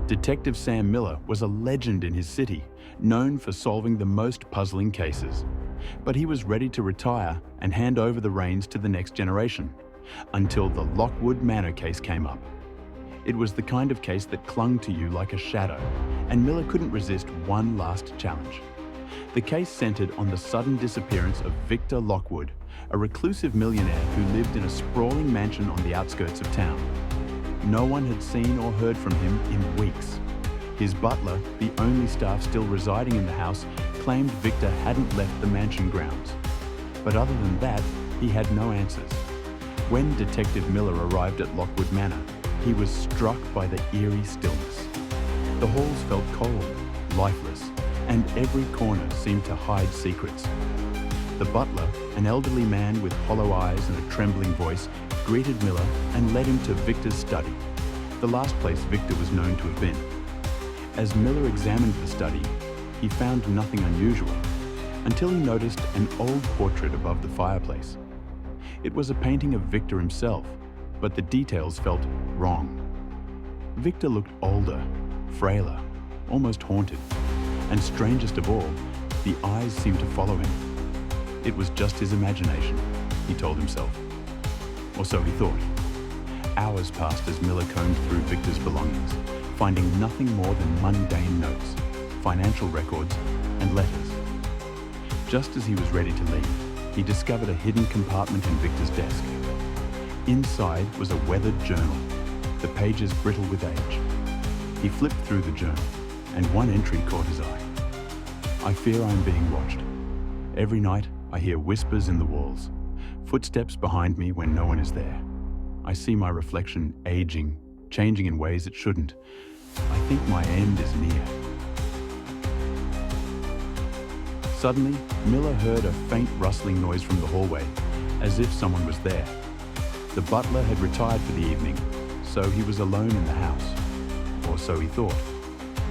Detective Sam Miller was a legend in his city, known for solving the most puzzling cases. But he was ready to retire and hand over the reins to the next generation, until the Lockwood Manor case came up. It was the kind of case that clung to you like a shadow, and Miller couldn't resist one last challenge. The case centered on the sudden disappearance of Victor Lockwood, a reclusive millionaire who lived in a sprawling mansion on the outskirts of town. No one had seen or heard from him in weeks. His butler, the only staff still residing in the house, claimed Victor hadn't left the mansion grounds. But other than that, he had no answers. When Detective Miller arrived at Lockwood Manor, he was struck by the eerie stillness. The halls felt cold, lifeless, and every corner seemed to hide secrets. The butler, an elderly man with hollow eyes and a trembling voice, greeted Miller and led him to Victor's study, the last place Victor was known to have been. As Miller examined the study, he found nothing unusual, until he noticed an old portrait above the fireplace. It was a painting of Victor himself, but the details felt wrong. Victor looked older, frailer, almost haunted, and strangest of all, the eyes seemed to follow him. It was just his imagination, he told himself. Or so he thought. Hours passed as Miller combed through Victor's belongings, finding nothing more than mundane notes, financial records, and letters. Just as he was ready to leave, he discovered a hidden compartment in Victor's desk. Inside was a weathered journal, the pages brittle with age. He flipped through the journal, and one entry caught his eye. "I fear I am being watched. Every night, I hear whispers in the walls, footsteps behind me when no one is there. I see my reflection aging, changing in ways it shouldn't. I think my end is near." Suddenly, Miller heard a faint rustling noise from the hallway, as if someone was there. The butler had retired for the evening, so he was alone in the house. Or so he thought.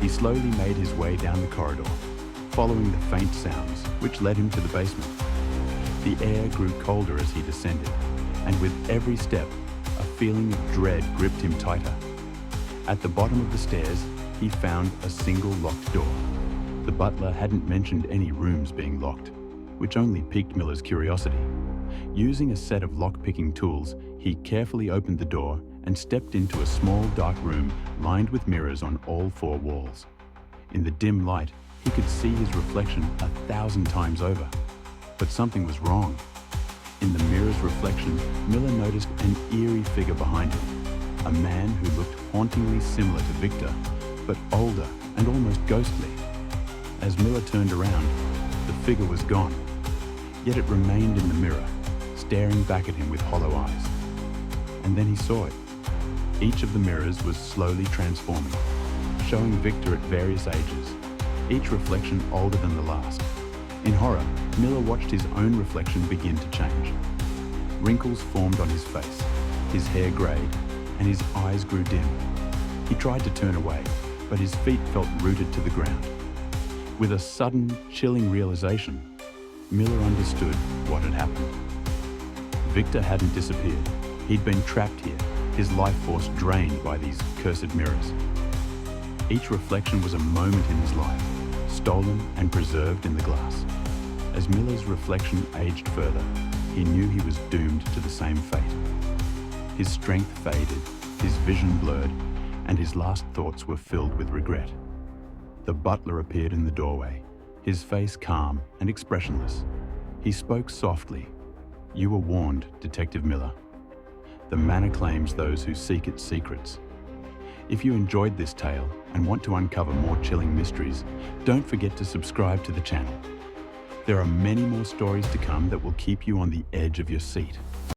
He slowly made his way down the corridor, following the faint sounds, which led him to the basement. The air grew colder as he descended, and with every step, a feeling of dread gripped him tighter. At the bottom of the stairs, he found a single locked door. The butler hadn't mentioned any rooms being locked, which only piqued Miller's curiosity. Using a set of lock-picking tools, he carefully opened the door and stepped into a small dark room lined with mirrors on all four walls. In the dim light, he could see his reflection 1,000 times over. But something was wrong. In the mirror's reflection, Miller noticed an eerie figure behind him, a man who looked hauntingly similar to Victor, but older and almost ghostly. As Miller turned around, the figure was gone, yet it remained in the mirror, staring back at him with hollow eyes. And then he saw it. Each of the mirrors was slowly transforming, showing Victor at various ages, each reflection older than the last. In horror, Miller watched his own reflection begin to change. Wrinkles formed on his face, his hair grayed, and his eyes grew dim. He tried to turn away, but his feet felt rooted to the ground. With a sudden, chilling realization, Miller understood what had happened. Victor hadn't disappeared. He'd been trapped here, his life force drained by these cursed mirrors. Each reflection was a moment in his life, stolen and preserved in the glass. As Miller's reflection aged further, he knew he was doomed to the same fate. His strength faded, his vision blurred, and his last thoughts were filled with regret. The butler appeared in the doorway, his face calm and expressionless. He spoke softly. "You were warned, Detective Miller. The manor claims those who seek its secrets." If you enjoyed this tale and want to uncover more chilling mysteries, don't forget to subscribe to the channel. There are many more stories to come that will keep you on the edge of your seat.